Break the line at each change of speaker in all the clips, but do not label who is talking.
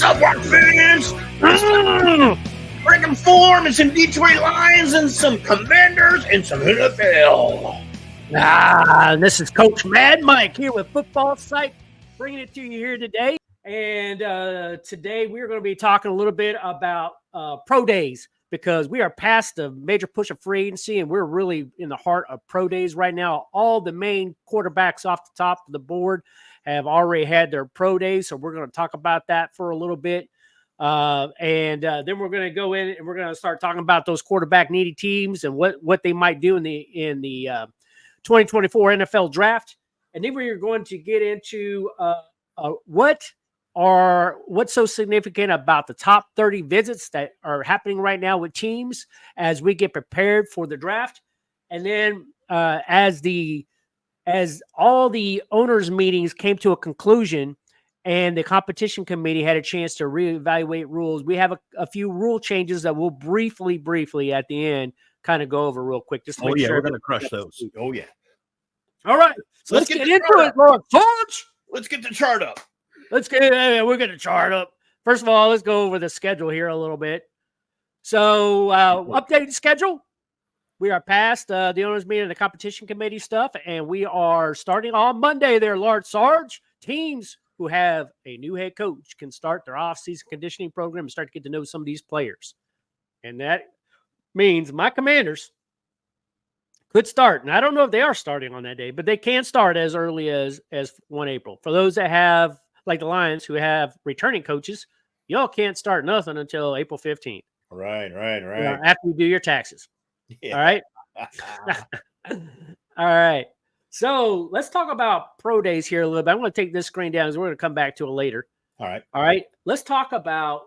up, Rock fans? Breaking form and some Detroit Lions and some Commanders and some NFL.
This is Coach Mad Mike here with Football Psyche, bringing it to you here today. And today we're going to be talking a little bit about pro days, because we are past the major push of free agency and we're really in the heart of pro days right now. All the main quarterbacks off the top of the board have already had their pro days, so we're going to talk about that for a little bit. And then we're going to go in and we're going to start talking about those quarterback needy teams and what they might do in the 2024 NFL draft. And then we're going to get into what's so significant about the top 30 visits that are happening right now with teams as we get prepared for the draft. And then as all the owners' meetings came to a conclusion and the competition committee had a chance to reevaluate rules, we have a few rule changes that we'll briefly at the end kind of go over real quick. Just to make sure
we're going to crush those. Oh, yeah.
All right. So let's get into it, Lord Sarge.
Let's get the chart up.
We're going to chart up. First of all, let's go over the schedule here a little bit. So, updated schedule. We are past the owners' meeting and the competition committee stuff, and we are starting on Monday there, Lord Sarge. Teams who have a new head coach can start their off-season conditioning program and start to get to know some of these players. And that means my Commanders could start. And I don't know if they are starting on that day, but they can start as early as 1 April. For those that have, like the Lions, who have returning coaches, y'all can't start nothing until April 15th.
Right.
After you do your taxes. Yeah. All right. All right. So let's talk about pro days here a little bit. I'm going to take this screen down because we're going to come back to it later.
All
right. Let's talk about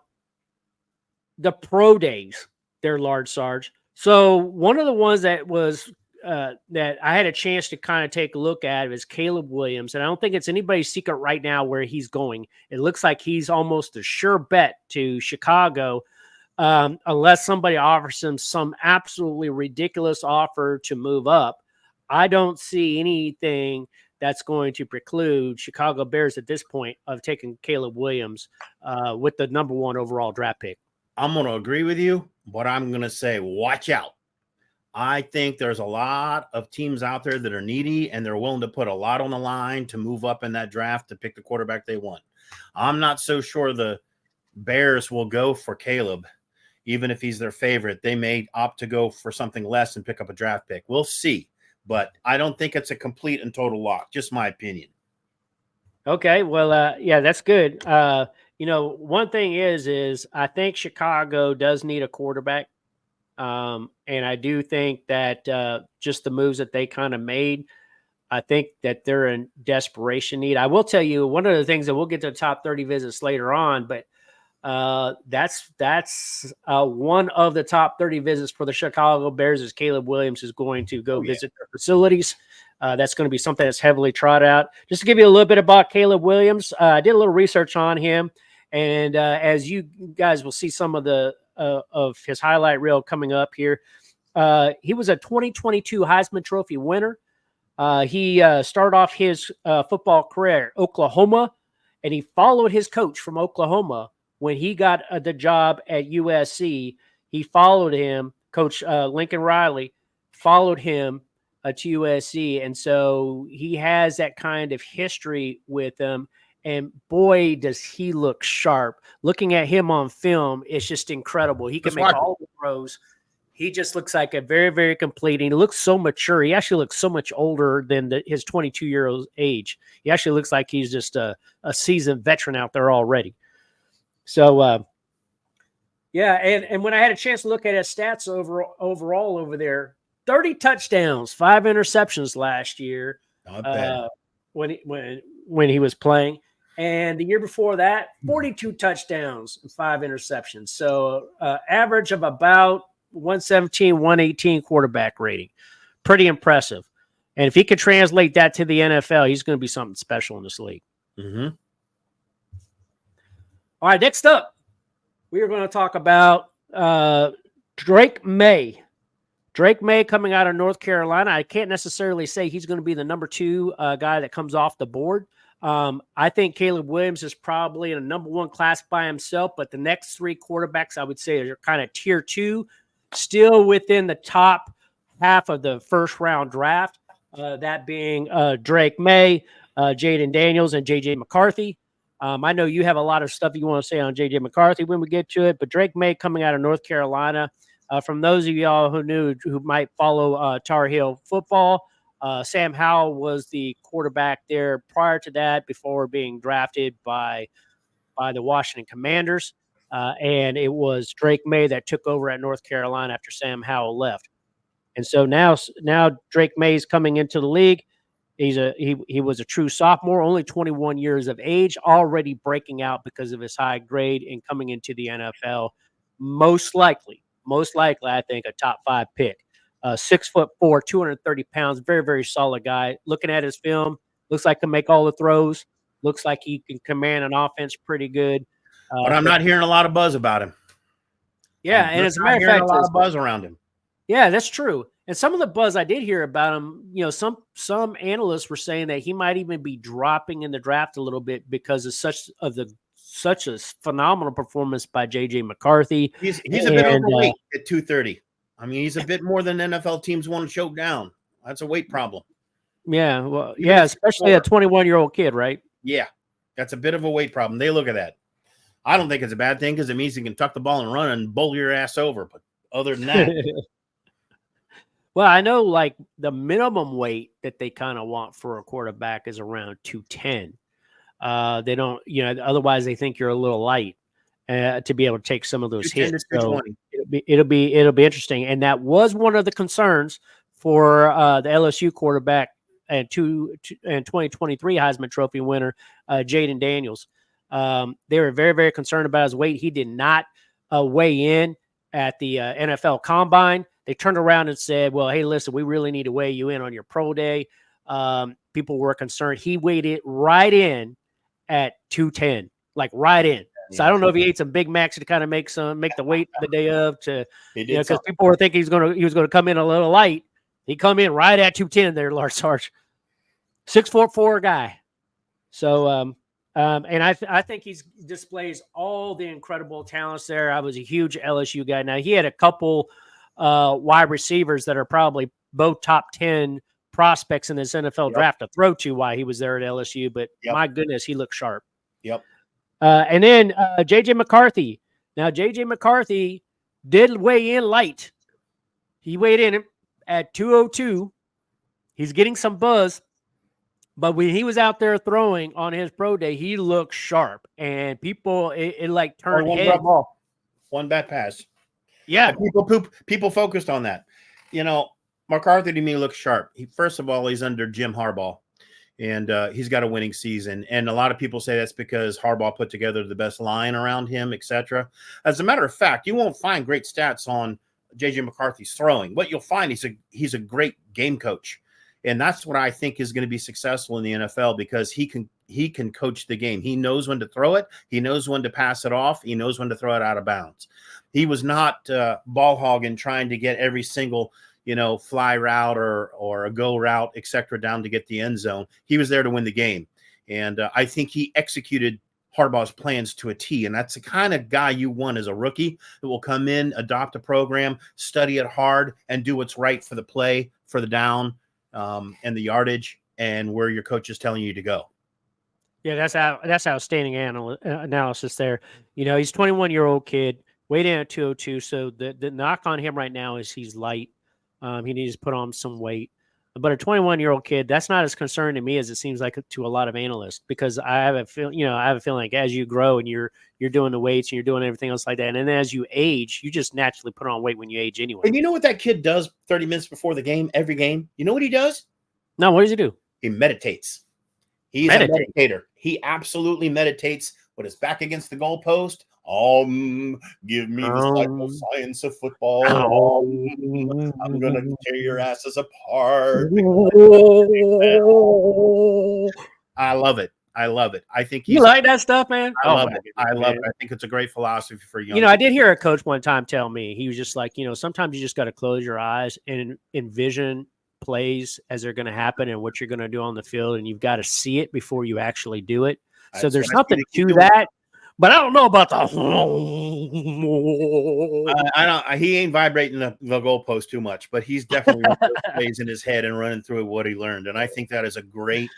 the pro days there, Large Sarge. So one of the ones that was that I had a chance to kind of take a look at is Caleb Williams. And I don't think it's anybody's secret right now where he's going. It looks like he's almost a sure bet to Chicago, unless somebody offers him some absolutely ridiculous offer to move up. I don't see anything that's going to preclude Chicago Bears at this point of taking Caleb Williams with the number 1 overall draft pick.
I'm going to agree with you, but I'm going to say, watch out. I think there's a lot of teams out there that are needy and they're willing to put a lot on the line to move up in that draft to pick the quarterback they want. I'm not so sure the Bears will go for Caleb. Even if he's their favorite, they may opt to go for something less and pick up a draft pick. We'll see. But I don't think it's a complete and total lock. Just my opinion.
Okay. Well, yeah, that's good. One thing is I think Chicago does need a quarterback. And I do think that just the moves that they kind of made, I think that they're in desperation need. I will tell you one of the things that we'll get to the top 30 visits later on, but that's one of the top 30 visits for the Chicago Bears is Caleb Williams is going to go visit their facilities. That's going to be something that's heavily trot out. Just to give you a little bit about Caleb Williams, I did a little research on him, and as you guys will see some of the of his highlight reel coming up here, he was a 2022 Heisman Trophy winner. He started off his football career at Oklahoma, and he followed his coach from Oklahoma. When he got the job at USC, he followed him. Coach Lincoln Riley followed him to USC. And so he has that kind of history with them. And boy, does he look sharp. Looking at him on film, it's just incredible. He can make all the throws. He just looks like a very, very complete. And he looks so mature. He actually looks so much older than his 22-year-old age. He actually looks like he's just a seasoned veteran out there already. So, and when I had a chance to look at his stats overall over there, 30 touchdowns, 5 interceptions last year when he was playing. And the year before that, 42 touchdowns and 5 interceptions. So average of about 117, 118 quarterback rating. Pretty impressive. And if he could translate that to the NFL, he's going to be something special in this league.
Mm-hmm.
All right, next up, we are going to talk about Drake May. Drake May coming out of North Carolina. I can't necessarily say he's going to be the number 2 guy that comes off the board. I think Caleb Williams is probably in a number one class by himself, but the next three quarterbacks I would say are kind of tier two, still within the top half of the first round draft. That being Drake May, Jaden Daniels, and JJ McCarthy. I know you have a lot of stuff you want to say on JJ McCarthy when we get to it, but Drake May coming out of North Carolina. From those of y'all who might follow Tar Heel football, Sam Howell was the quarterback there prior to that, before being drafted by the Washington Commanders, and it was Drake May that took over at North Carolina after Sam Howell left. And so now Drake May is coming into the league. He was a true sophomore, only 21 years of age, already breaking out because of his high grade and coming into the NFL. Most likely, I think a top 5 pick. 6'4", 230 pounds, very, very solid guy. Looking at his film, looks like he can make all the throws. Looks like he can command an offense pretty good.
But I'm not hearing a lot of buzz about him.
Yeah, and as a matter of fact,
a lot of buzz around him.
Yeah, that's true. And some of the buzz I did hear about him, some analysts were saying that he might even be dropping in the draft a little bit because of such a phenomenal performance by JJ McCarthy.
He's a bit overweight at 230. I mean, he's a bit more than NFL teams want to choke down. That's a weight problem.
Yeah, well, yeah, especially a 21-year-old kid, right?
Yeah, that's a bit of a weight problem. They look at that. I don't think it's a bad thing because it means he can tuck the ball and run and bowl your ass over. But other than that.
Well, I know like the minimum weight that they kind of want for a quarterback is around 210. They don't, otherwise they think you're a little light to be able to take some of those hits. So it'll be interesting. And that was one of the concerns for the LSU quarterback and 2023 Heisman Trophy winner, Jaden Daniels. They were very, very concerned about his weight. He did not weigh in at the NFL Combine. They turned around and said, well, hey, listen, we really need to weigh you in on your pro day. People were concerned. He weighed it right in at 210, like right in. So I don't know if he ate some Big Macs to kind of make the weight the day of because people were thinking he was gonna come in a little light. He come in right at 210 there, Lars Sarge. 6'4" guy. So and I think he displays all the incredible talents there. I was a huge LSU guy. Now he had a couple wide receivers that are probably both top 10 prospects in this NFL draft to throw to while he was there at LSU. But my goodness, he looked sharp.
Yep.
And then JJ McCarthy. Now, JJ McCarthy did weigh in light. He weighed in at 202. He's getting some buzz. But when he was out there throwing on his pro day, he looked sharp. And people, it like turned heads.
One bad pass.
Yeah.
People focused on that. McCarthy to me looks sharp. First of all, he's under Jim Harbaugh. And he's got a winning season. And a lot of people say that's because Harbaugh put together the best line around him, etc. As a matter of fact, you won't find great stats on J.J. McCarthy's throwing. What you'll find, he's a great game coach. And that's what I think is going to be successful in the NFL because he can coach the game. He knows when to throw it. He knows when to pass it off. He knows when to throw it out of bounds. He was not ball hogging trying to get every single fly route or a go route, et cetera, down to get the end zone. He was there to win the game. And I think he executed Harbaugh's plans to a T. And that's the kind of guy you want as a rookie that will come in, adopt a program, study it hard, and do what's right for the play, for the down, and the yardage, and where your coach is telling you to go.
Yeah, that's outstanding analysis there. He's a 21-year-old kid, weighed in at 202. So the knock on him right now is he's light. He needs to put on some weight. But a 21-year-old kid, that's not as concerning to me as it seems like to a lot of analysts, because I have a feeling like as you grow and you're doing the weights and you're doing everything else like that, and then as you age, you just naturally put on weight when you age anyway.
And you know what that kid does 30 minutes before the game, every game? You know what he does?
No, what does he do?
He meditates. He's a meditator. He absolutely meditates with his back against the goalpost. Give me the science of football. I'm going to tear your asses apart. I love it. I think
you like that stuff, man.
I love it. I love it. I think it's a great philosophy for young.
I did hear a coach one time tell me, he was just like, sometimes you just got to close your eyes and envision plays as they're going to happen and what you're going to do on the field, and you've got to see it before you actually do it. So there's something to that, but I don't know about the.
I don't. He ain't vibrating the goalpost too much, but he's definitely plays in his head and running through what he learned, and I think that is a great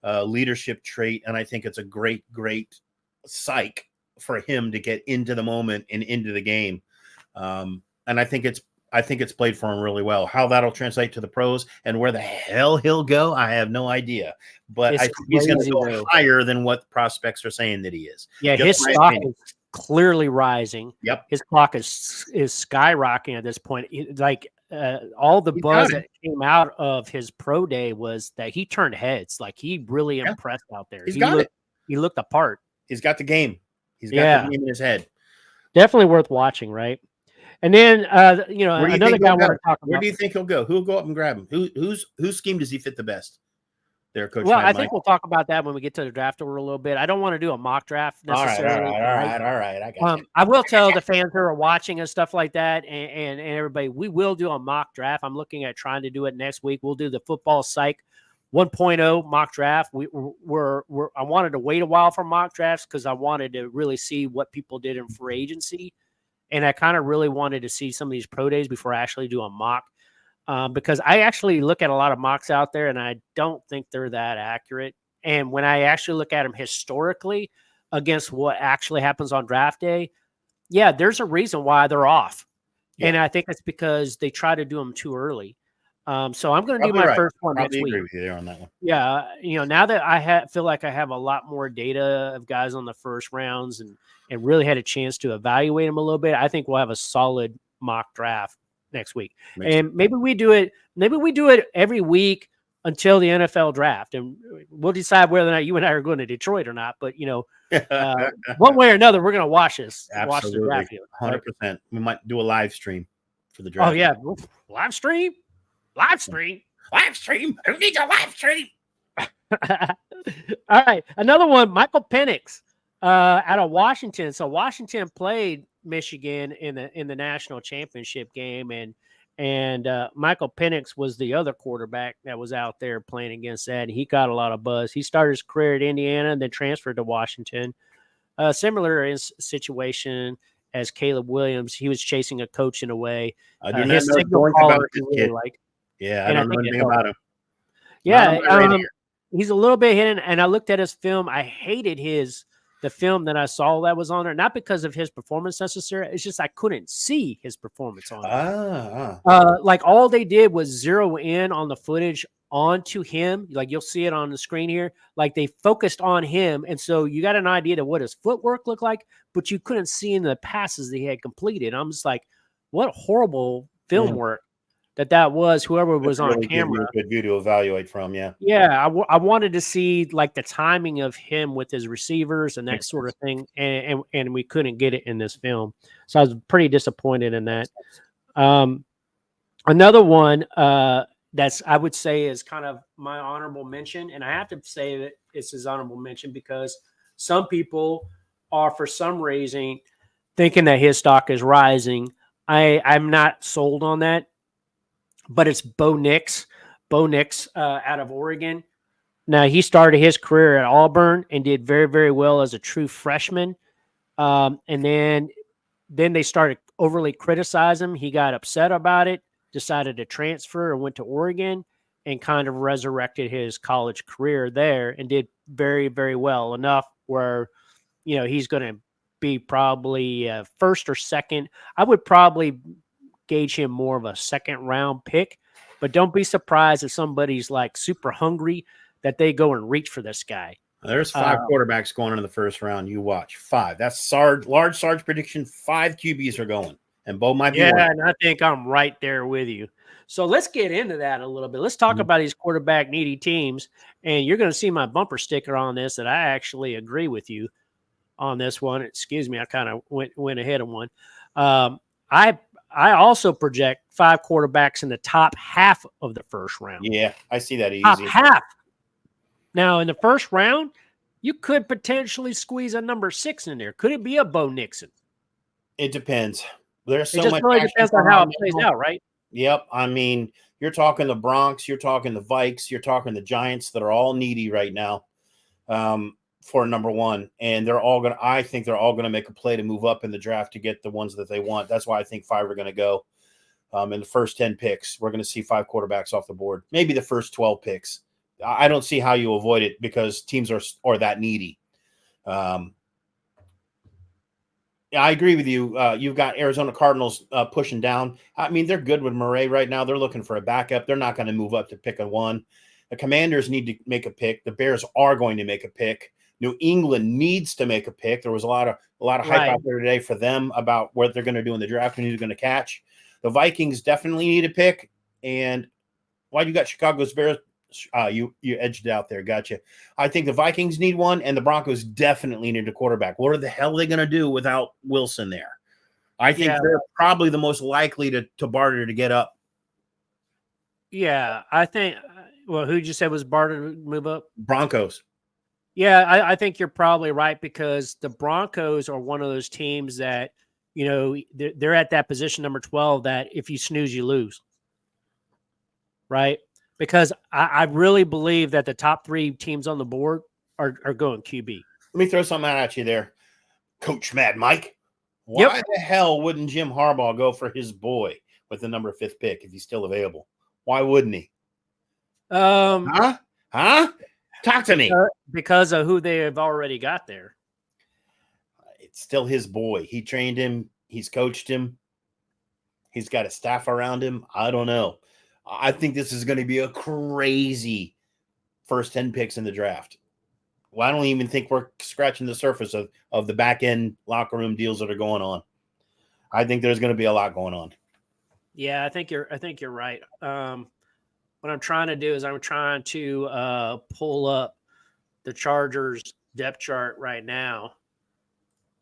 leadership trait, and I think it's a great psych for him to get into the moment and into the game. And I think it's played for him really well. How that'll translate to the pros and where the hell he'll go, I have no idea. But I think he's going to go higher than what prospects are saying that he is.
Yeah, his stock is clearly rising.
Yep,
his clock is skyrocketing at this point. Like all the buzz that came out of his pro day was that he turned heads. Like he really impressed out there. He looked the part.
He's got the game. He's got the game in his head.
Definitely worth watching, right? And then, another guy I want to talk about.
Where do you think he'll go? Who'll go up and grab him? Whose scheme does he fit the best? There, Coach.
Well, I think we'll talk about that when we get to the draft order a little bit. I don't want to do a mock draft necessarily.
All right. I got you.
I will tell the fans who are watching and stuff like that, and everybody, we will do a mock draft. I'm looking at trying to do it next week. We'll do the Football Psyche 1.0 mock draft. I wanted to wait a while for mock drafts because I wanted to really see what people did in free agency. And I kind of really wanted to see some of these pro days before I actually do a mock, because I actually look at a lot of mocks out there and I don't think they're that accurate. And when I actually look at them historically against what actually happens on draft day, yeah, there's a reason why they're off. Yeah. And I think it's because they try to do them too early. So I'm going to do my first one next week.
Agree with you there on that one.
Yeah, now that I feel like I have a lot more data of guys on the first rounds and really had a chance to evaluate them a little bit, I think we'll have a solid mock draft next week. Maybe we do it every week until the NFL draft, and we'll decide whether or not you and I are going to Detroit or not. But one way or another, we're going to watch this.
Absolutely,
watch the draft.
100%. We might do a live stream for the draft.
Oh yeah, live stream. Who needs a live stream? All right. Another one, Michael Penix out of Washington. So Washington played Michigan in the national championship game, and Michael Penix was the other quarterback that was out there playing against that. And he got a lot of buzz. He started his career at Indiana and then transferred to Washington. Similar situation as Caleb Williams. He was chasing a coach in a way.
I do not know about this kid. Yeah, I don't know anything about him.
Yeah, he's a little bit hidden, and I looked at his film. I hated the film that I saw that was on there, not because of his performance necessarily. It's just I couldn't see his performance on it. Like all they did was zero in on the footage onto him. Like you'll see it on the screen here. Like they focused on him, and so you got an idea of what his footwork looked like, but you couldn't see in the passes that he had completed. I'm just like, what horrible film work that was, whoever was on camera.
Good view to evaluate from, yeah.
Yeah, I wanted to see like the timing of him with his receivers and that sort of thing, and we couldn't get it in this film. So I was pretty disappointed in that. Another one that's I would say is kind of my honorable mention, and I have to say that it's his honorable mention because some people are for some reason thinking that his stock is rising. I'm not sold on that. But it's Bo Nix. Bo Nix out of Oregon. Now, he started his career at Auburn and did very, very well as a true freshman. And then they started overly criticizing him. He got upset about it, decided to transfer and went to Oregon and kind of resurrected his college career there and did very, very well, enough where, he's going to be probably first or second. I would probably gauge him more of a second round pick, but don't be surprised if somebody's like super hungry that they go and reach for this guy.
There's 5 quarterbacks going in the first round. You watch 5. That's large Sarge prediction. 5 QBs are going, and Bo might be one.
And I think I'm right there with you. So let's get into that a little bit. Let's talk about these quarterback needy teams, and you're going to see my bumper sticker on this that I actually agree with you on this one. Excuse me, I kind of went ahead of one. I also project 5 quarterbacks in the top half of the first round.
Yeah, I see that easy.
Top half. Now, in the first round, you could potentially squeeze a number 6 in there. Could it be a Bo Nixon?
It depends. There's so
much. It just really depends on how it plays out, right?
Yep. I mean, You're talking the Bronx, you're talking the Vikes, you're talking the Giants that are all needy right now for number one. And I think they're all going to make a play to move up in the draft to get the ones that they want. That's why I think 5 are going to go in the first 10 picks. We're going to see 5 quarterbacks off the board, maybe the first 12 picks. I don't see how you avoid it because teams are that needy. Yeah, I agree with you. You've got Arizona Cardinals pushing down. I mean, they're good with Murray right now. They're looking for a backup. They're not going to move up to pick a 1. The Commanders need to make a pick. The Bears are going to make a pick. New England needs to make a pick. There was a lot of hype out there today for them about what they're going to do in the draft and who they're going to catch. The Vikings definitely need a pick. And why you got Chicago's Bears? You edged it out there. Gotcha. I think the Vikings need one, and the Broncos definitely need a quarterback. What the hell are they going to do without Wilson there? I think they're probably the most likely to barter to get up.
Yeah, I think. Well, who'd you say was barter to move up?
Broncos.
Yeah, I think you're probably right because the Broncos are one of those teams that, they're at that position number 12 that if you snooze, you lose. Right? Because I really believe that the top 3 teams on the board are going QB.
Let me throw something out at you there. Coach Mad Mike. Why the hell wouldn't Jim Harbaugh go for his boy with the number 5th pick if he's still available? Why wouldn't he? Huh? Talk to me.
Because of who they have already got there.
It's still his boy. He trained him. He's coached him. He's got a staff around him. I don't know. I think this is going to be a crazy first 10 picks in the draft. Well, I don't even think we're scratching the surface of the back end locker room deals that are going on. I think there's going to be a lot going on.
Yeah, I think you're right. What I'm trying to do is I'm trying to pull up the Chargers depth chart right now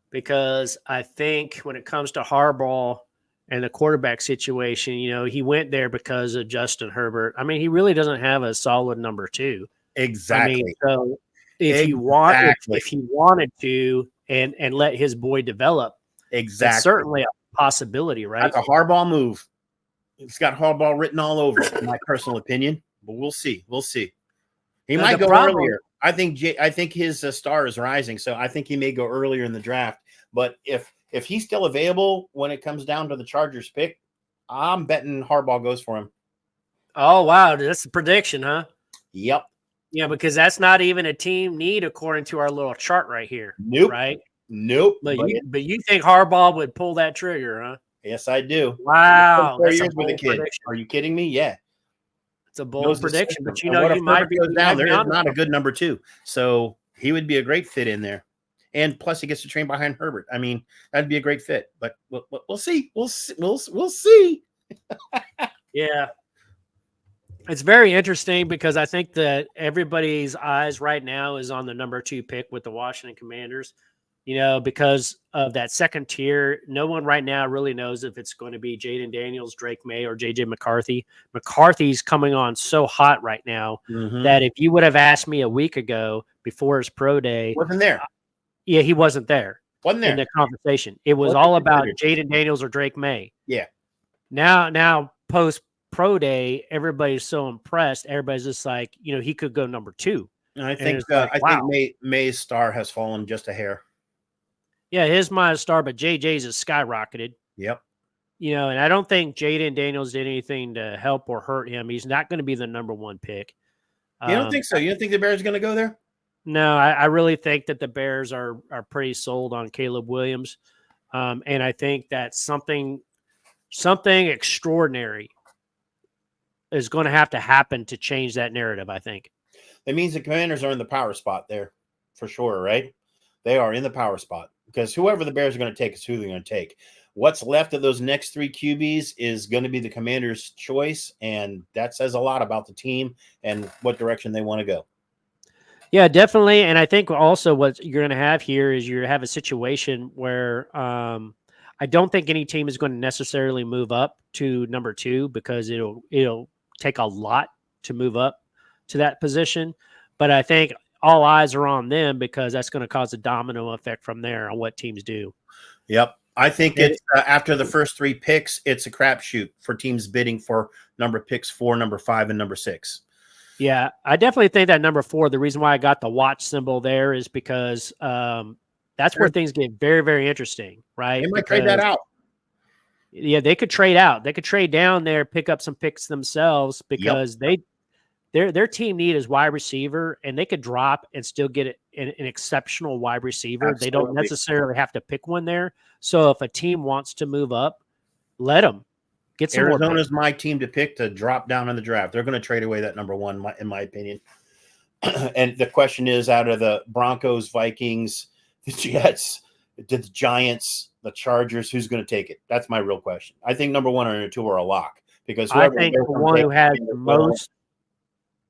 because I think when it comes to Harbaugh and the quarterback situation, he went there because of Justin Herbert. I mean, he really doesn't have a solid number 2.
Exactly.
I mean, so if he wanted to and let his boy develop, that's certainly a possibility, right?
That's a Harbaugh move. It's got Harbaugh written all over it, in my personal opinion, but we'll see. He might go earlier. I think his star is rising, so I think he may go earlier in the draft. But if he's still available when it comes down to the Chargers pick, I'm betting Harbaugh goes for him.
Oh, wow. That's a prediction, huh?
Yep.
Yeah, because that's not even a team need according to our little chart right here.
Nope.
Right?
Nope.
But you think Harbaugh would pull that trigger, huh?
Yes, I do.
Wow.
4 years with a kid. Prediction. Are you kidding me? Yeah.
It's a bold prediction, but you
might be down. There is not a good number 2. So he would be a great fit in there. And plus he gets to train behind Herbert. I mean, that'd be a great fit, but we'll see. We'll see.
Yeah. It's very interesting because I think that everybody's eyes right now is on the number 2 pick with the Washington Commanders, because of that second tier. No one right now really knows if it's going to be Jaden Daniels, Drake May, or JJ McCarthy. McCarthy's coming on so hot right now that if you would have asked me a week ago before his pro day,
wasn't there.
Yeah, he wasn't there.
Wasn't there
in the conversation. It was all about Jaden Daniels or Drake May.
Yeah.
Now post pro day, everybody's so impressed. Everybody's just like, he could go number 2.
I think think May's star has fallen just a hair.
Yeah, his might have star, but JJ's has skyrocketed.
Yep.
And I don't think Jaden Daniels did anything to help or hurt him. He's not going to be the number 1 pick.
You don't think so? You don't think the Bears are going to go there?
No, I really think that the Bears are pretty sold on Caleb Williams. And I think that something extraordinary is going to have to happen to change that narrative, I think.
That means the Commanders are in the power spot there for sure, right? They are in the power spot because whoever the Bears are going to take is who they're going to take. What's left of those next 3 QBs is going to be the Commanders' choice, and that says a lot about the team and what direction they want to go.
Yeah, definitely. And I think also what you're going to have here is you have a situation where I don't think any team is going to necessarily move up to number 2 because it'll take a lot to move up to that position. But I think all eyes are on them because that's going to cause a domino effect from there on what teams do.
Yep. I think it's after the first 3 picks, it's a crapshoot for teams bidding for number picks 4, number 5, and number 6.
Yeah, I definitely think that number 4, the reason why I got the watch symbol there is because that's where things get very, very interesting, right?
They might trade that out.
Yeah, they could trade out. They could trade down there, pick up some picks themselves because their team need is wide receiver, and they could drop and still get an exceptional wide receiver.
Absolutely.
They don't necessarily have to pick one there. So if a team wants to move up, let them. Get some
Arizona's my team to pick to drop down in the draft. They're going to trade away that number 1, in my opinion. And the question is, out of the Broncos, Vikings, the Jets, the Giants, the Chargers, who's going to take it? That's my real question. I think number 1 or number 2 are a lock because
I think the one who has the most.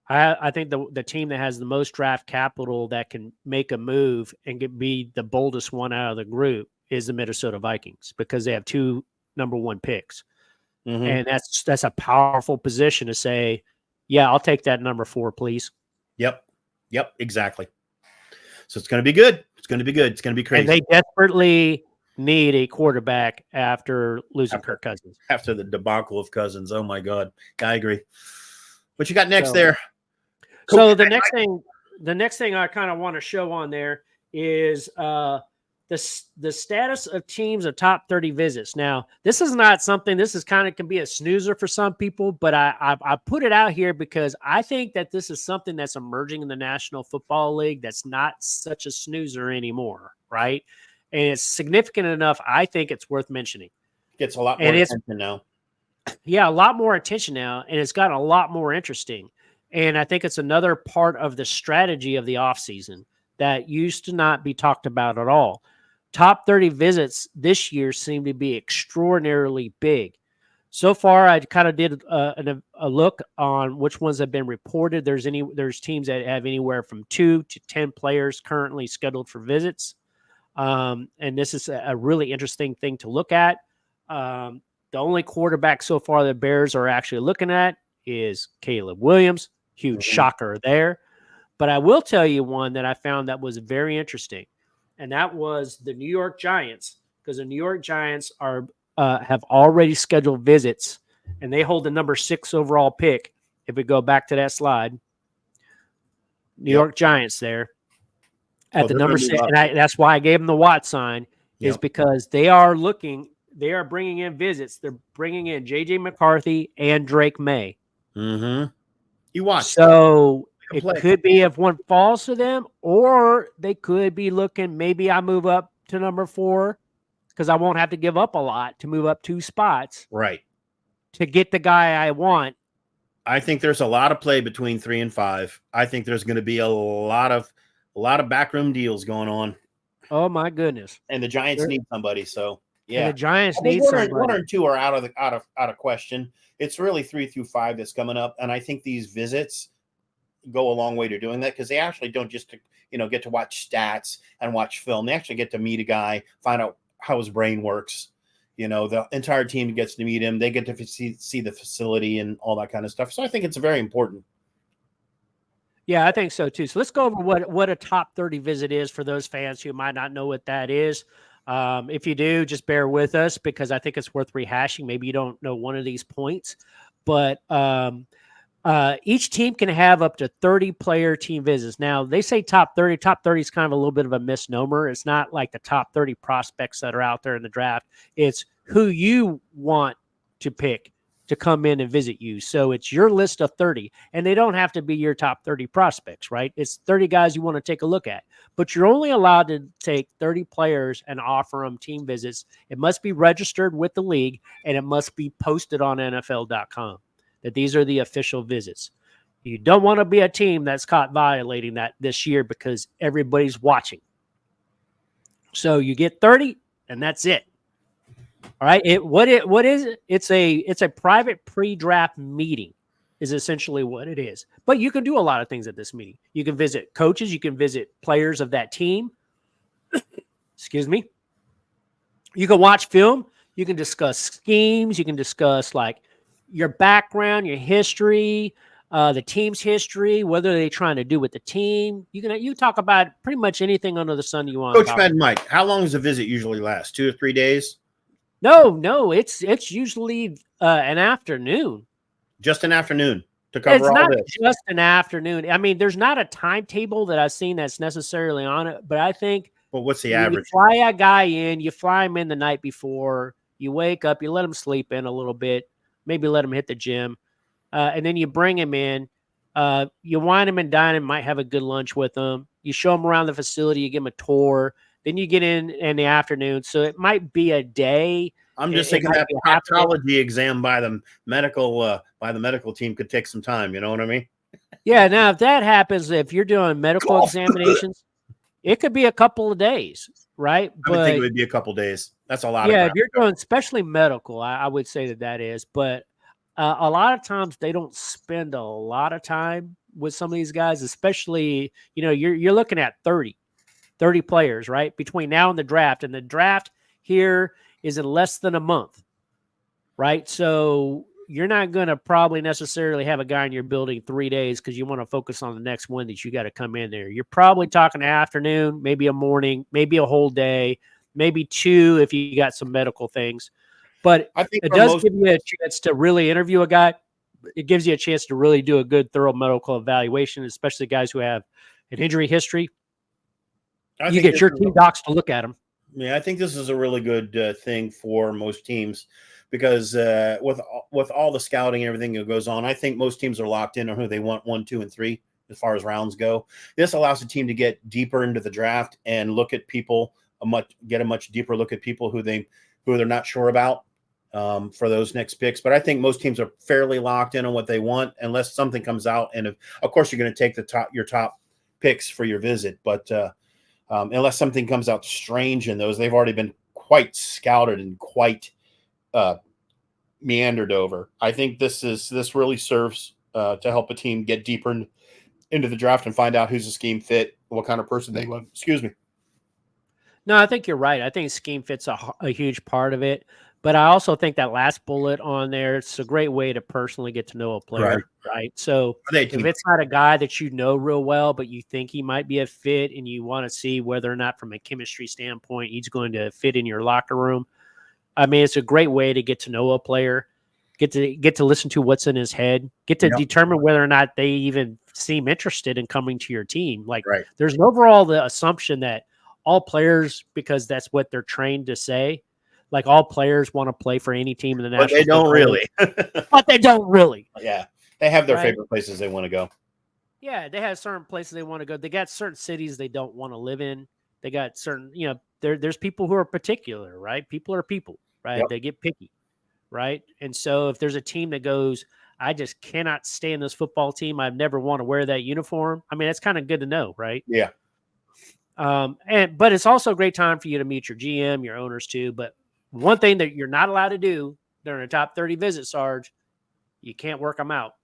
I think the team that has the most draft capital that can make a move and be the boldest one out of the group is the Minnesota Vikings because they have 2 number 1 picks. Mm-hmm. And that's a powerful position to say, yeah, I'll take that number 4, please.
Yep, exactly. So it's going to be good. It's going to be good. It's going to be crazy.
And they desperately need a quarterback after losing Kirk Cousins.
After the debacle of Cousins. Oh, my God. I agree. What you got next there?
So the next thing I kind of want to show on there is the status of teams of top 30 visits. Now, this is not something, this is kind of can be a snoozer for some people, but I put it out here because I think that this is something that's emerging in the National Football League that's not such a snoozer anymore, right? And it's significant enough, I think it's worth mentioning.
Gets a lot more attention now.
Yeah, a lot more attention now, and it's gotten a lot more interesting. And I think it's another part of the strategy of the offseason that used to not be talked about at all. Top 30 visits this year seem to be extraordinarily big. So far, I kind of did a look on which ones have been reported. There's teams that have anywhere from 2 to 10 players currently scheduled for visits. And this is a really interesting thing to look at. The only quarterback so far the Bears are actually looking at is Caleb Williams. Huge shocker there. But I will tell you one that I found that was very interesting. And that was the New York Giants, because the New York Giants have already scheduled visits, and they hold the number 6 overall pick. If we go back to that slide, New York Giants there at the number 6, and that's why I gave them the Watt sign, is because they are bringing in visits. They're bringing in J.J. McCarthy and Drake May.
Mm-hmm. You watch.
So it could be if one falls to them, or they could be looking, maybe I move up to number 4 because I won't have to give up a lot to move up 2 spots.
Right.
To get the guy I want.
I think there's a lot of play between 3 and 5. I think there's going to be a lot of backroom deals going on.
Oh my goodness.
And the Giants need somebody, so yeah.
And the Giants need somebody.
1 and 2 are out of question. It's really 3 through 5 that's coming up, and I think these visits go a long way to doing that because they actually don't just get to watch stats and watch film. They actually get to meet a guy, find out how his brain works. The entire team gets to meet him. They get to see the facility and all that kind of stuff. So I think it's very important.
Yeah, I think so too. So let's go over what a top 30 visit is for those fans who might not know what that is. If you do, just bear with us because I think it's worth rehashing. Maybe you don't know one of these points, but each team can have up to 30 player team visits. Now, they say top 30. Top 30 is kind of a little bit of a misnomer. It's not like the top 30 prospects that are out there in the draft. It's who you want to pick to come in and visit you. So it's your list of 30, and they don't have to be your top 30 prospects, right? It's 30 guys you want to take a look at, but you're only allowed to take 30 players and offer them team visits. It must be registered with the league, and it must be posted on NFL.com that these are the official visits. You don't want to be a team that's caught violating that this year because everybody's watching. So you get 30, and that's it. All right. What is it? It's a private pre-draft meeting is essentially what it is. But you can do a lot of things at this meeting. You can visit coaches. You can visit players of that team. Excuse me. You can watch film. You can discuss schemes. You can discuss like your background, your history, the team's history, whether they're trying to do with the team. You talk about pretty much anything under the sun you want.
Coach Med Mike, how long does a visit usually last? 2 or 3 days?
No, it's usually an afternoon.
Just an afternoon to
It's
cover all
not
this.
just an afternoon. I mean, there's not a timetable that I've seen that's necessarily on it, but I think
But what's the
when you
average?
fly a guy in, you fly him in the night before, you wake up, you let him sleep in a little bit, maybe let him hit the gym, and then you bring him in. You wine him and dine him, might have a good lunch with him. You show him around the facility, you give him a tour. Then you get in the afternoon. So it might be a day.
I'm just
It
thinking
might
that
be a half a day.
proctology exam by the medical team could take some time. You know what I mean?
Yeah. Now, if that happens, if you're doing medical examinations, it could be a couple of days, right?
I would think it
But
would be a couple days. That's a lot of
yeah,
ground.
if you're doing especially medical, I would say that is. But a lot of times they don't spend a lot of time with some of these guys, especially, you're looking at 30 players, right? Between now and the draft. And the draft here is in less than a month, right? So you're not going to probably necessarily have a guy in your building 3 days because you want to focus on the next one that you got to come in there. You're probably talking afternoon, maybe a morning, maybe a whole day, maybe two if you got some medical things. But
I think
it
for
does
most,
give you a chance to really interview a guy. It gives you a chance to really do a good, thorough medical evaluation, especially guys who have an injury history.
I
You
think
get your team docs to look at them.
yeah, I think this is a really good thing for most teams because with all the scouting and everything that goes on, I think most teams are locked in on who they want 1, 2, and 3 as far as rounds go. This allows the team to get deeper into the draft and look at people get a much deeper look at people who they're not sure about for those next picks. But I think most teams are fairly locked in on what they want unless something comes out. And of course, you're going to take your top picks for your visit, but unless something comes out strange in those, they've already been quite scouted and quite meandered over. I think this really serves to help a team get deeper into the draft and find out who's a scheme fit, what kind of person they want. Excuse me.
No, I think you're right. I think scheme fit's a huge part of it. But I also think that last bullet on there, it's a great way to personally get to know a player, right? So if it's not a guy that you know real well, but you think he might be a fit and you want to see whether or not from a chemistry standpoint he's going to fit in your locker room, I mean, it's a great way to get to know a player, get to listen to what's in his head, get to determine whether or not they even seem interested in coming to your team. Like there's an overall the assumption that all players, because that's what they're trained to say, like all players want to play for any team in the national.
But they don't really.
But they don't really.
Yeah. They have their favorite places they want to go.
Yeah, they have certain places they want to go. They got certain cities they don't want to live in. They got certain, there's people who are particular, right? People are people, right? Yep. They get picky, right? And so if there's a team that goes, I just cannot stay in this football team, I've never want to wear that uniform. I mean, that's kind of good to know, right?
Yeah.
But it's also a great time for you to meet your GM, your owners too. But one thing that you're not allowed to do during a top 30 visit, Sarge, you can't work them out.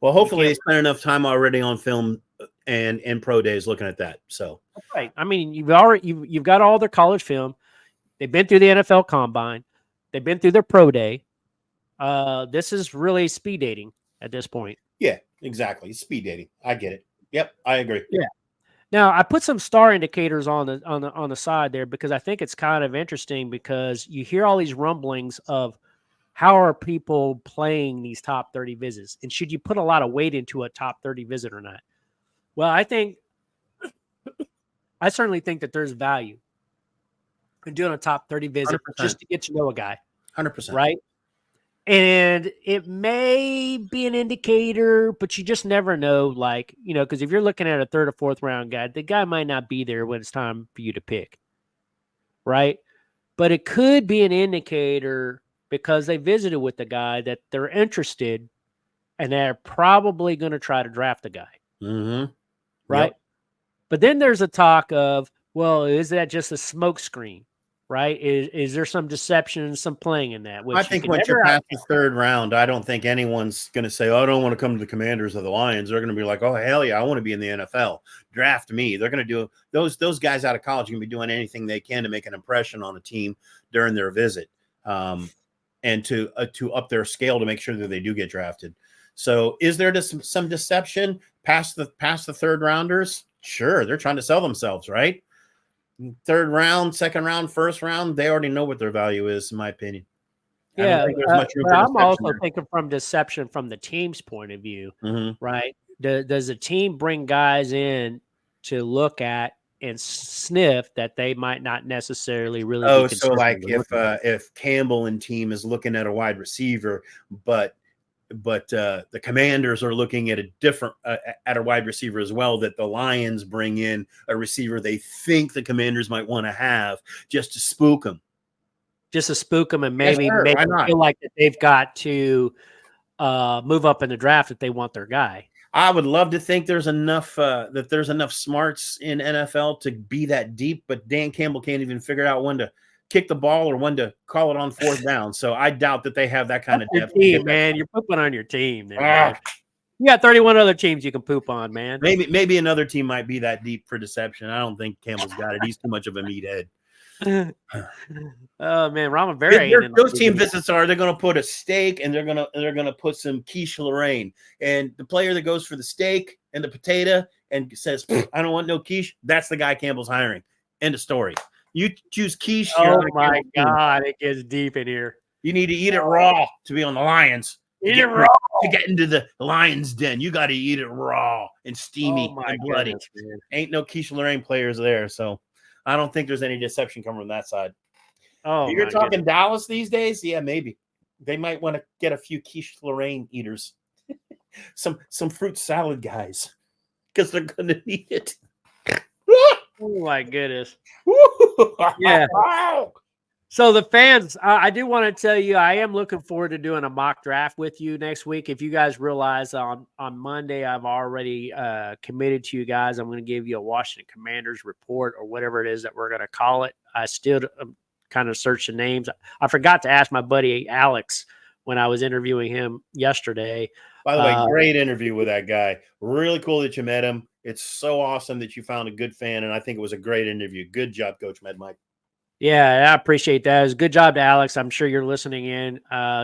Well, hopefully they spent enough time already on film and in pro days looking at that. So
right. I mean, you've got all their college film. They've been through the NFL Combine. They've been through their pro day. This is really speed dating at this point.
Yeah, exactly. It's speed dating. I get it. Yep, I agree.
Yeah. Now I put some star indicators on the side there because I think it's kind of interesting because you hear all these rumblings of how are people playing these top 30 visits, and should you put a lot of weight into a top 30 visit or not? Well, I certainly think that there's value in doing a top 30 visit 100%. Just to get to know a guy.
100%.
Right? And it may be an indicator, but you just never know. Like, because if you're looking at a third or fourth round guy, the guy might not be there when it's time for you to pick. Right? But it could be an indicator because they visited with the guy that they're interested and they're probably going to try to draft the guy.
Mm-hmm.
Right?
Yep.
But then there's a talk of, well, is that just a smoke screen? Right? Is there some deception and some playing in that?
I think once you're past the third round, I don't think anyone's going to say, oh, I don't want to come to the Commanders or the Lions. They're going to be like, oh, hell yeah, I want to be in the NFL. Draft me. They're going to do those guys out of college are going to be doing anything they can to make an impression on a team during their visit and to up their scale to make sure that they do get drafted. So is there some deception past the third rounders? Sure. They're trying to sell themselves, right? Third round, second round, first round, they already know what their value is, in my opinion. I don't think there's much room
but
for
I'm
deception
also
there.
thinking from deception from the team's point of view,
Mhm.
right? Does the team bring guys in to look at and sniff that they might not necessarily really be
Oh, so
concerned
like
with looking at?
if Campbell and team is looking at a wide receiver, but the Commanders are looking at a different at a wide receiver as well, that the Lions bring in a receiver they think the Commanders might want to have just to spook them.
Just to spook them and
Yes,
maybe
sir.
make
Why
them
not?
feel like that they've got to move up in the draft if they want their guy.
I would love to think there's enough that there's enough smarts in NFL to be that deep, but Dan Campbell can't even figure out when to kick the ball or when to call it on fourth down. So I doubt that they have that kind
That's
of
your
depth to
team,
get that.
man. You're pooping on your team there,
Ah,
man. You got 31 other teams you can poop on, man.
maybe another team might be that deep for deception. I don't think Campbell's got it. He's too much of a meathead.
Oh man, Ramavera ain't in the
Those
league
team
anymore.
visits are they're going to put a steak and they're going to put some quiche Lorraine, and the player that goes for the steak and the potato and says I don't want no quiche, that's the guy Campbell's hiring. End of story. You choose quiche.
Oh my God, it gets deep in here.
You need to eat it raw to be on the Lions.
Eat it raw
to get into the Lions den. You got to eat it raw and steamy and bloody.
Goodness,
Ain't no Quiche Lorraine players there, so I don't think there's any deception coming from that side.
Oh,
You're talking Dallas these days? Yeah, maybe. They might want to get a few Quiche Lorraine eaters. some fruit salad guys, because they're going to need it.
Oh my goodness. Yeah. So the fans, I do want to tell you, I am looking forward to doing a mock draft with you next week. If you guys realize on Monday, I've already committed to you guys. I'm going to give you a Washington Commanders report or whatever it is that we're going to call it. I still kind of search the names. I forgot to ask my buddy Alex when I was interviewing him yesterday.
By the way, great interview with that guy. Really cool that you met him. It's so awesome that you found a good fan, and I think it was a great interview. Good job, Coach Med Mike.
Yeah, I appreciate that. It was a good job to Alex. I'm sure you're listening in.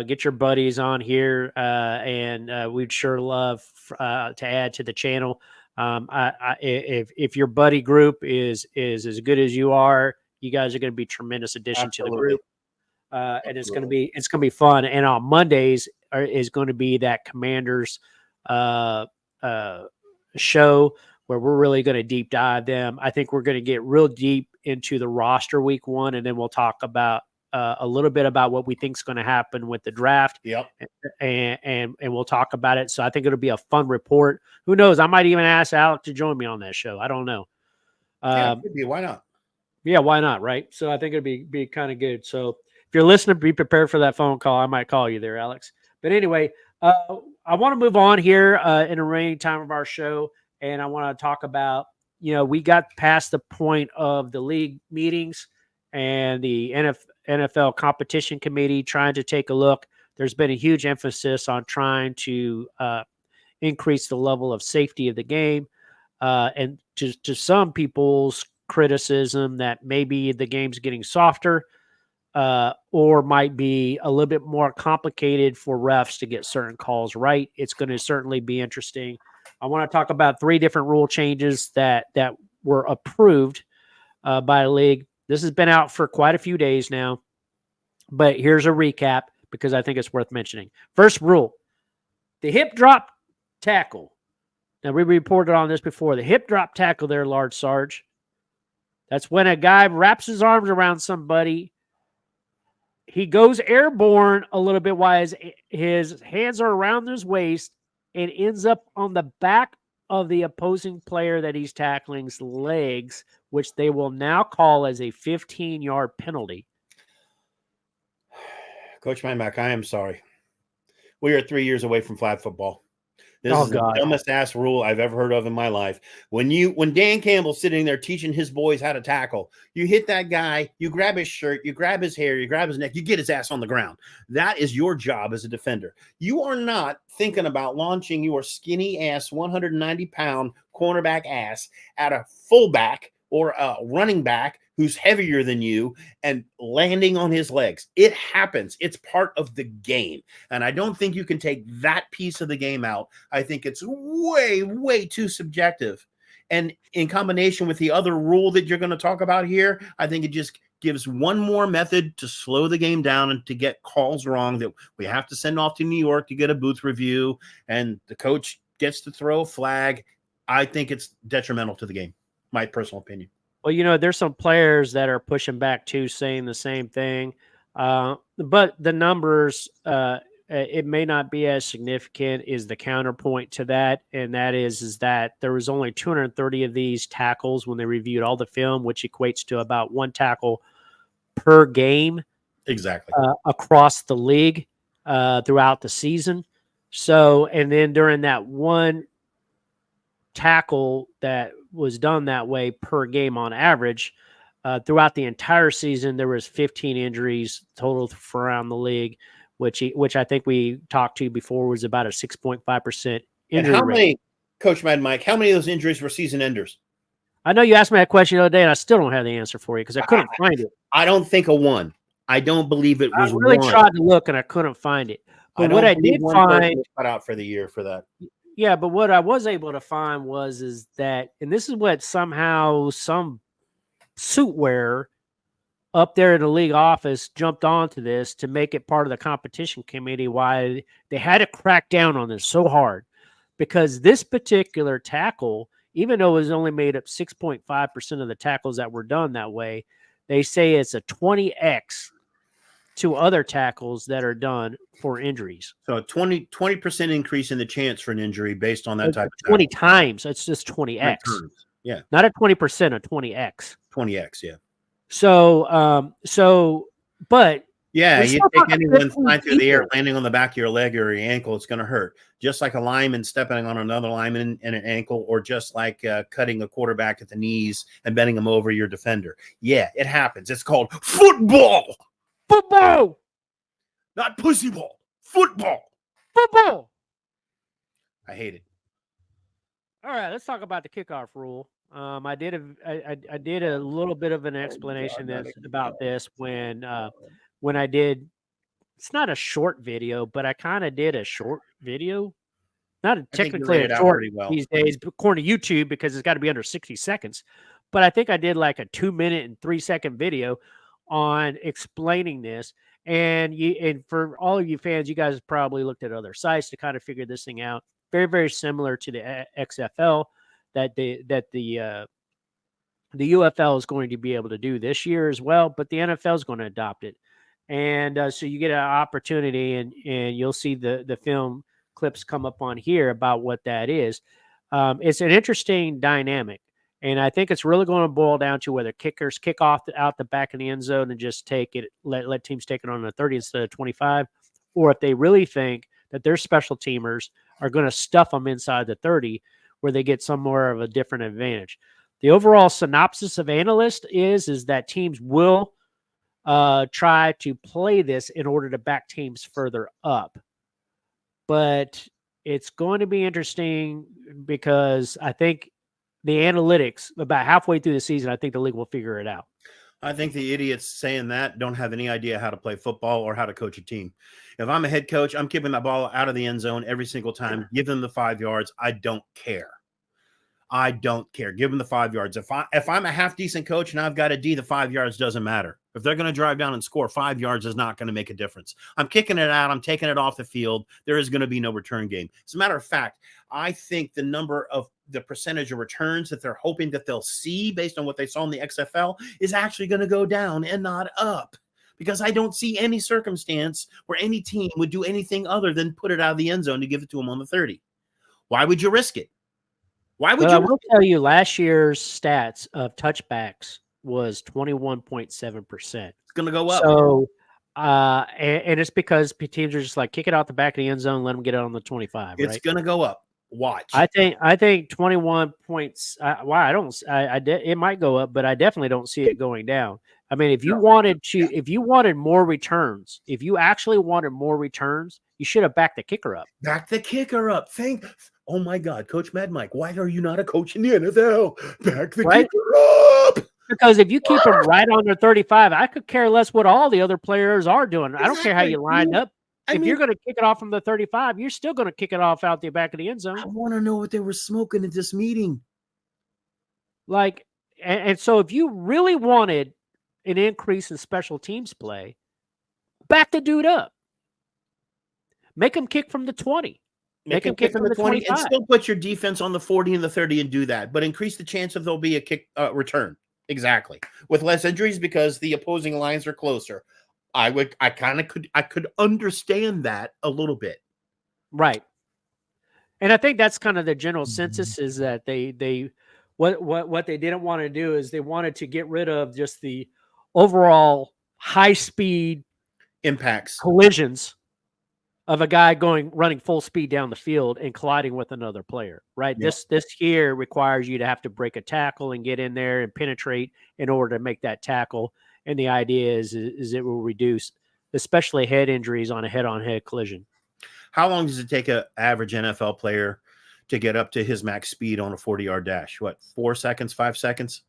Get your buddies on here, and we'd sure love to add to the channel. If your buddy group is as good as you are, you guys are going to be a tremendous addition to the group, and it's going to be fun. And on Mondays is going to be that Commanders show where we're really going to deep dive them. I think we're going to get real deep into the roster week one, and then we'll talk about a little bit about what we think is going to happen with the draft.
Yep.
And we'll talk about it. So I think it'll be a fun report. Who knows? I might even ask Alec to join me on that show. I don't know.
Yeah, could be. Why not?
Yeah, why not? Right. So I think it'd be kind of good. So if you're listening, be prepared for that phone call. I might call you there, Alex. But anyway, I want to move on here in the remaining time of our show. And I want to talk about, we got past the point of the league meetings and the NFL competition committee trying to take a look. There's been a huge emphasis on trying to increase the level of safety of the game. And to some people's criticism that maybe the game's getting softer or might be a little bit more complicated for refs to get certain calls right. It's going to certainly be interesting. I want to talk about 3 different rule changes that were approved by the league. This has been out for quite a few days now, but here's a recap because I think it's worth mentioning. First rule, the hip drop tackle. Now, we reported on this before. The hip drop tackle there, large Sarge. That's when a guy wraps his arms around somebody. He goes airborne a little bit while his hands are around his waist and ends up on the back of the opposing player that he's tackling's legs, which they will now call as a 15-yard penalty.
Coach Mack, I am sorry. We are 3 years away from flag football. This is the dumbest ass rule I've ever heard of in my life. When Dan Campbell's sitting there teaching his boys how to tackle, you hit that guy, you grab his shirt, you grab his hair, you grab his neck, you get his ass on the ground. That is your job as a defender. You are not thinking about launching your skinny ass 190-pound cornerback ass at a fullback or a running back who's heavier than you and landing on his legs. It happens. It's part of the game. And I don't think you can take that piece of the game out. I think it's way, way too subjective. And in combination with the other rule that you're going to talk about here, I think it just gives one more method to slow the game down and to get calls wrong that we have to send off to New York to get a booth review, and the coach gets to throw a flag. I think it's detrimental to the game, my personal opinion.
Well, there's some players that are pushing back too, saying the same thing. But the numbers, it may not be as significant is the counterpoint to that. And that is that there was only 230 of these tackles when they reviewed all the film, which equates to about one tackle per game.
Exactly.
Across the league throughout the season. So, and then during that one tackle that was done that way per game on average, throughout the entire season, there was 15 injuries total for around the league, which I think we talked to before was about a 6.5% injury rate.
Many, Coach Mad Mike, how many of those injuries were season enders?
I know you asked me that question the other day, and I still don't have the answer for you because I couldn't find it.
I don't think a one. I don't believe it was.
I really
one.
tried to look, and I couldn't find it. But what I did find,
cut out for the year for that.
Yeah, but what I was able to find is that, and this is what somehow some suit wearer up there in the league office jumped onto this to make it part of the competition committee, why they had to crack down on this so hard, because this particular tackle, even though it was only made up 6.5% of the tackles that were done that way, they say it's a 20x to other tackles that are done for injuries.
So a 20% increase in the chance for an injury based on that type of
20 times. It's just 20x.
Yeah.
Not a 20%, a 20x.
20x, yeah.
But
yeah, you take anyone flying through the air, landing on the back of your leg or your ankle, it's going to hurt. Just like a lineman stepping on another lineman in an ankle, or just like cutting a quarterback at the knees and bending him over your defender. Yeah, it happens. It's called football.
Football,
not pussy ball. Football.
Football.
I hate it.
All right, let's talk about the kickoff rule. I did a little bit of an explanation about this when I did. It's not a short video, but I kind of did a short video. Not technically a short these days, according to YouTube, because it's got to be under 60 seconds. But I think I did like a 2-minute and 3-second video on explaining this. And for all of you fans, you guys have probably looked at other sites to kind of figure this thing out. Very, very similar to the XFL that the UFL is going to be able to do this year as well, but the NFL is going to adopt it. And so you get an opportunity, and you'll see the film clips come up on here about what that is. It's an interesting dynamic. And I think it's really going to boil down to whether kickers kick off out the back of the end zone and just take it, let teams take it on the 30 instead of 25, or if they really think that their special teamers are going to stuff them inside the 30 where they get some more of a different advantage. The overall synopsis of analysts is that teams will try to play this in order to back teams further up. But it's going to be interesting because I think the analytics, about halfway through the season, I think the league will figure it out.
I think the idiots saying that don't have any idea how to play football or how to coach a team. If I'm a head coach, I'm keeping that ball out of the end zone every single time. Give them the 5 yards. I don't care. I don't care. Give them the 5 yards. If I'm a half decent coach and I've got a D, the 5 yards doesn't matter. If they're going to drive down and score, 5 yards is not going to make a difference. I'm kicking it out. I'm taking it off the field. There is going to be no return game. As a matter of fact, I think the percentage of returns that they're hoping that they'll see based on what they saw in the XFL is actually going to go down and not up, because I don't see any circumstance where any team would do anything other than put it out of the end zone to give it to them on the 30. Why would you risk it? Why would you?
I will tell you, last year's stats of touchbacks was 21.7%.
It's going to go up.
So, and it's because teams are just like, kick it out the back of the end zone, let them get it on the 25.
It's going to go up. Watch.
I think 21 points. It might go up, but I definitely don't see it going down. I mean, if you wanted more returns, if you actually wanted more returns, you should have backed the kicker up.
Back the kicker up. Oh my God, Coach Mad Mike, why are you not a coach in the NFL? Back the kicker up.
Because if you keep them right on their 35, I could care less what all the other players are doing. Exactly. I don't care how you line up. If you're going to kick it off from the 35, you're still going to kick it off out the back of the end zone.
I want to know what they were smoking at this meeting.
And so if you really wanted an increase in special teams play, back the dude up. Make him kick from the 20.
Make him kick from the 20 and still put your defense on the 40 and the 30 and do that, but increase the chance of there'll be a kick return. Exactly. With less injuries because the opposing lines are closer. I could understand that a little bit.
Right. And I think that's kind of the general census is that what they didn't want to do is they wanted to get rid of just the overall high speed
impacts
collisions of a guy running full speed down the field and colliding with another player, right?
Yep.
This here requires you to have to break a tackle and get in there and penetrate in order to make that tackle. And the idea is it will reduce, especially head injuries on a head-on-head collision.
How long does it take an average NFL player to get up to his max speed on a 40-yard dash? What, 4 seconds, 5 seconds?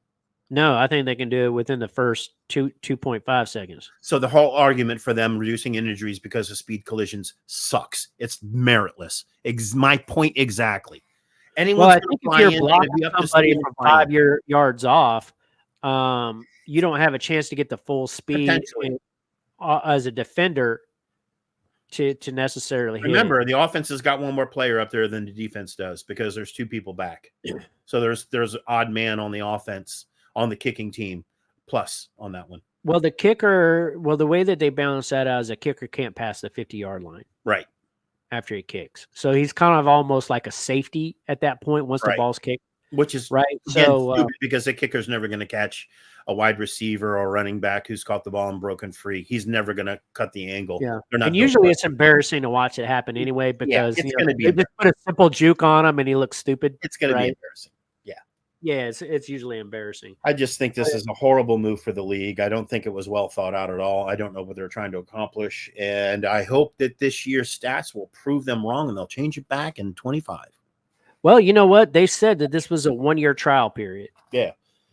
No, I think they can do it within the first 2.5 seconds.
So the whole argument for them reducing injuries because of speed collisions sucks. It's meritless. My point exactly.
Well, I think if you're blocking somebody from 5 yards off, you don't have a chance to get the full speed as a defender to necessarily hit.
Remember, the offense has got one more player up there than the defense does because there's 2 people back. So there's an odd man on the offense on the kicking team plus on that one.
Well, the way that they balance that out is a kicker can't pass the 50-yard line.
Right.
After he kicks. So he's kind of almost like a safety at that point once the ball's kicked.
Which is
right. So
stupid because the kicker's never going to catch a wide receiver or running back who's caught the ball and broken free. He's never going to cut the angle.
Yeah. And usually it's embarrassing to watch it happen anyway because
it's going to be
they just put a simple juke on him and he looks stupid.
It's going to be embarrassing.
Yeah, it's usually embarrassing.
I just think this is a horrible move for the league. I don't think it was well thought out at all. I don't know what they're trying to accomplish. And I hope that this year's stats will prove them wrong and they'll change it back in 25.
Well, you know what? They said that this was a 1-year trial period.
Yeah.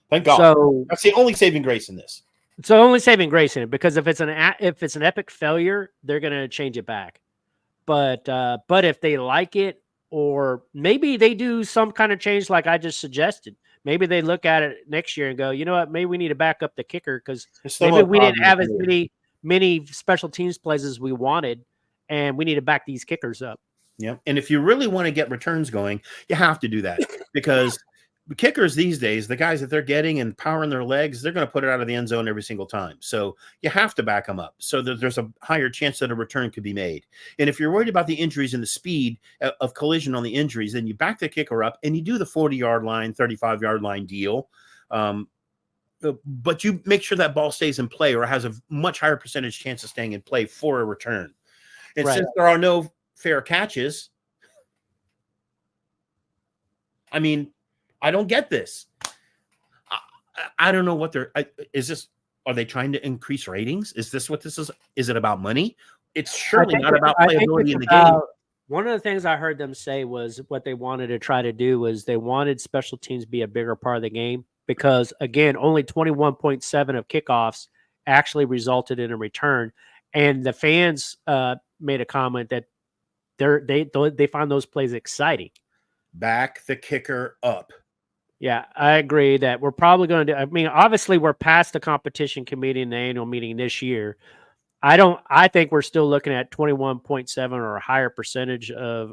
Thank God.
So
that's the only saving grace in this.
It's the only saving grace in it because if it's an epic failure, they're going to change it back. But if they like it, or maybe they do some kind of change like I just suggested. Maybe they look at it next year and go, you know what, maybe we need to back up the kicker because maybe we didn't have as many special teams plays as we wanted, and we need to back these kickers up.
Yeah, and if you really want to get returns going, you have to do that because the kickers these days, the guys that they're getting and powering their legs, they're going to put it out of the end zone every single time. So you have to back them up so that there's a higher chance that a return could be made. And if you're worried about the injuries and the speed of collision on the injuries, then you back the kicker up and you do the 40-yard line, 35-yard line deal. But you make sure that ball stays in play or has a much higher percentage chance of staying in play for a return. And since there are no fair catches, I mean, I don't get this. I don't know what is this. Are they trying to increase ratings? Is this what this is? Is it about money? It's surely not about playability in the game.
One of the things I heard them say was what they wanted to try to do was they wanted special teams to be a bigger part of the game because, again, only 21.7 of kickoffs actually resulted in a return. And the fans made a comment that they find those plays exciting.
Back the kicker up.
Yeah, I agree that we're probably going to do. I mean, obviously, we're past the competition committee in the annual meeting this year. I think we're still looking at 21.7 or a higher percentage of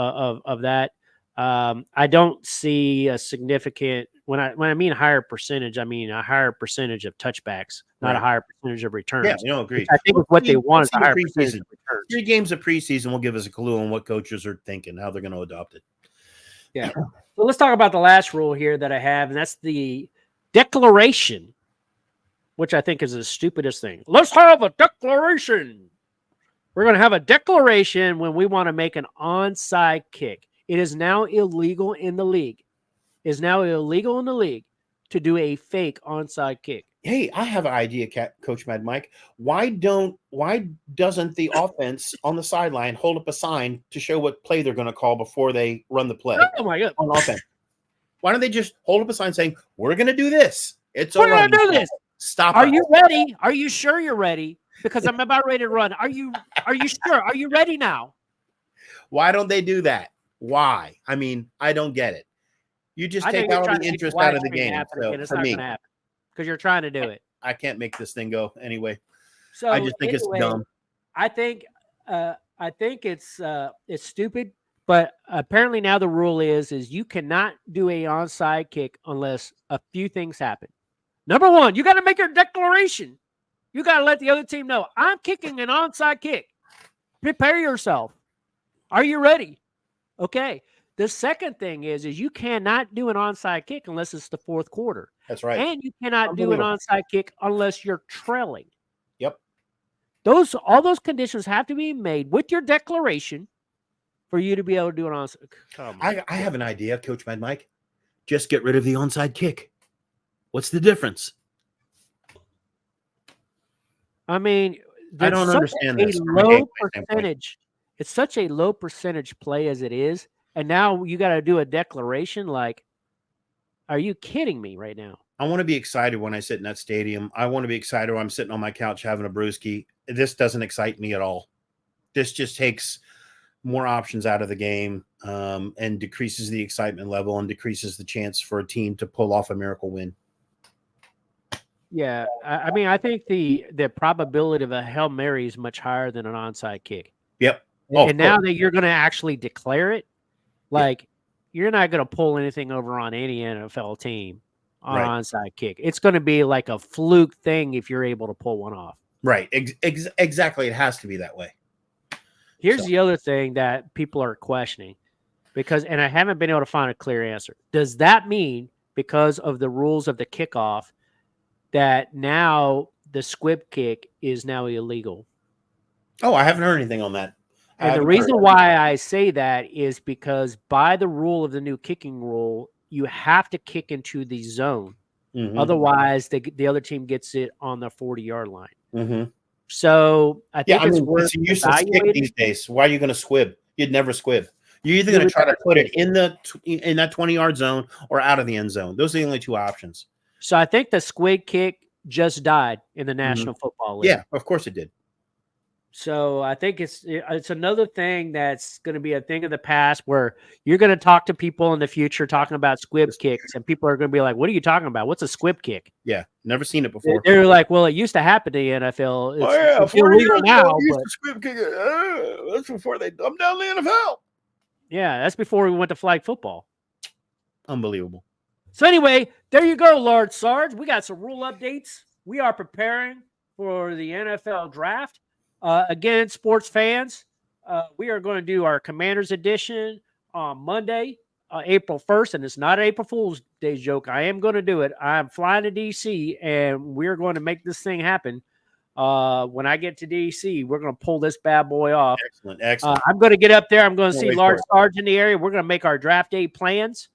that. I don't see a significant when I mean higher percentage, I mean a higher percentage of touchbacks, not a higher percentage of returns.
Yeah, you don't agree.
I think what they want is a higher percentage of returns.
3 games of preseason will give us a clue on what coaches are thinking, how they're going to adopt it.
Yeah. So let's talk about the last rule here that I have, and that's the declaration, which I think is the stupidest thing. Let's have a declaration. We're going to have a declaration when we want to make an onside kick. It is now illegal in the league. It is now illegal in the league to do a fake onside kick.
Hey, I have an idea, Coach Mad Mike. Why doesn't the offense on the sideline hold up a sign to show what play they're going to call before they run the play?
Oh my God!
On offense, why don't they just hold up a sign saying we're going to do this?
We're going to do this.
Stop.
Are you ready? Are you sure you're ready? Because I'm about ready to run. Are you sure? Are you ready now?
Why don't they do that? Why? I mean, I don't get it. You just take all the interest out of the game. So for me,
because you're trying to do it.
I can't make this thing go anyway.
So
I just think it's dumb.
I think it's stupid, but apparently now the rule is you cannot do a onside kick unless a few things happen. Number one, you got to make your declaration. You got to let the other team know, I'm kicking an onside kick. Prepare yourself. Are you ready? Okay. The second thing is you cannot do an onside kick unless it's the fourth quarter.
That's right.
And you cannot do an onside kick unless you're trailing.
Yep.
All those conditions have to be made with your declaration for you to be able to do an onside.
I have an idea, Coach Mad Mike. Just get rid of the onside kick. What's the difference?
I mean,
I don't understand this.
Low percentage. It's such a low percentage play as it is, and now you got to do a declaration. Like, are you kidding me right now?
I want to be excited when I sit in that stadium. I want to be excited when I'm sitting on my couch having a brewski. This doesn't excite me at all. This just takes more options out of the game and decreases the excitement level and decreases the chance for a team to pull off a miracle win.
Yeah, I mean, I think the probability of a Hail Mary is much higher than an onside kick.
Yep.
And now that you're going to actually declare it, like, you're not going to pull anything over on any NFL team on an onside kick. It's going to be like a fluke thing if you're able to pull one off.
Right. Exactly. It has to be that way.
Here's the other thing that people are questioning, and I haven't been able to find a clear answer. Does that mean because of the rules of the kickoff that now the squib kick is now illegal?
Oh, I haven't heard anything on that.
And the reason why I say that is because by the rule of the new kicking rule, you have to kick into the zone. Mm-hmm. Otherwise, the other team gets it on the 40-yard line.
Mm-hmm.
So I think
it's a useless kick these days. Why are you going to squib? You'd never squib. You're either going to try to put it in that 20-yard zone or out of the end zone. Those are the only two options.
So I think the squib kick just died in the National Football League.
Yeah, of course it did.
So I think it's another thing that's going to be a thing of the past where you're going to talk to people in the future talking about squib kicks, and people are going to be like, what are you talking about? What's a squib kick?
Yeah, never seen it before.
They're like, well, it used to happen in the NFL.
It's illegal now. Squib kick. That's before they dumbed down the NFL.
Yeah, that's before we went to flag football.
Unbelievable.
So anyway, there you go, Lord Sarge. We got some rule updates. We are preparing for the NFL draft. Again, sports fans, we are going to do our Commanders edition on Monday, April 1st, and it's not an April Fool's Day joke. I am going to do it. I'm flying to D.C., and we're going to make this thing happen. When I get to D.C., we're going to pull this bad boy off.
Excellent.
I'm going to get up there. I'm going to see Large Sarge in the area. We're going to make our draft day plans.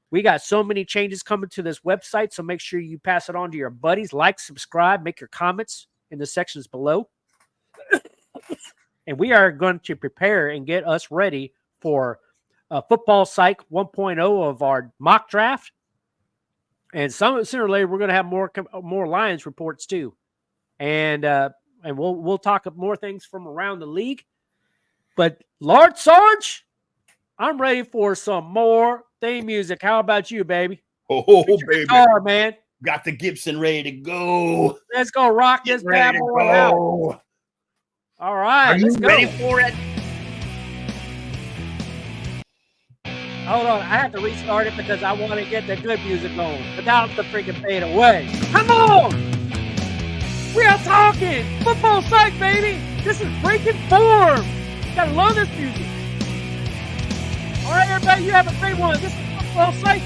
We got so many changes coming to this website, so make sure you pass it on to your buddies. Like, subscribe, make your comments in the sections below. And we are going to prepare and get us ready for Football Psyche 1.0 of our mock draft. And sooner or later, we're going to have more Lions reports too. And we'll talk more things from around the league. But Lord Sarge, I'm ready for some more theme music. How about you, baby?
Oh, baby.
Guitar, man.
Got the Gibson ready to go.
Let's go rock this bad boy out. All right.
Are you ready for it?
Hold on. I have to restart it because I want to get the good music going without the freaking fade away. Come on. We are talking Football Psyche, baby. This is breaking form. Gotta love this music. All right, everybody. You have a great one. This is Football Psyche.